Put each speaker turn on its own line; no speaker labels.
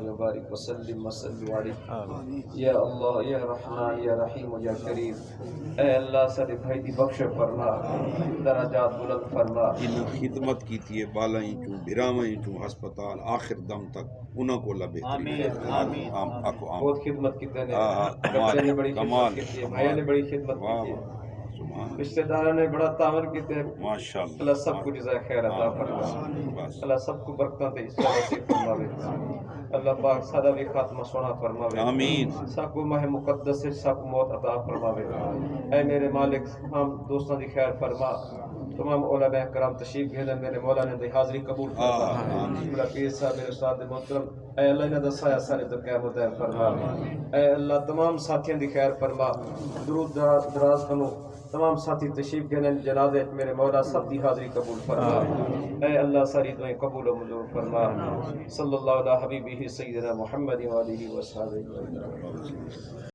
وبارک وسلم وسلم علیہ یا اللہ یا رحمان یا رحیم یا کریم۔ اے اللہ سارے بھائی دی بخش فرما، درجات بلند فرما۔
انہیں خدمت کی تھی بالائی چوں برامائی چوں ہسپتال آخر دم تک انہوں کو لبے
بہت خدمت کی تے بچے نے بڑی خدمت کی ہے، بھائی نے بڑی خدمت کی ہے، رشتہ داروں نے بڑا تعاون کیتے ہیں۔
ماشاءاللہ
اللہ سب کو جزائے خیر عطا فرما، اللہ سب کو برکتاں تے اس طرح سے فرماوے۔ اللہ پاک سادہ بھی خاتمہ سونا فرماوے،
آمین۔
سب کو ماہ مقدس سے سب کو موت عطا فرماوے۔ اے میرے مالک تمام دوستوں دی خیر فرما، تمام علماء کرام تشریف گئے میرے مولا نے دی حاضری قبول فرما۔ میرا پیر صاحب میرے استاد محترم، اے اللہ انہاں دا سایہ سارے تو قیامت ہے فرما۔ اے اللہ تمام ساتھیاں دی خیر فرما، درود دراز کنو تمام ساتھی تشریف گئے جنازے میرے مولا سب دی حاضری قبول فرما۔ اے اللہ ساری دعائیں قبول و منظور فرما۔ صلی اللہ علیہ حبیبہ سیدنا محمد و آلہ و صحبہ اجمعین۔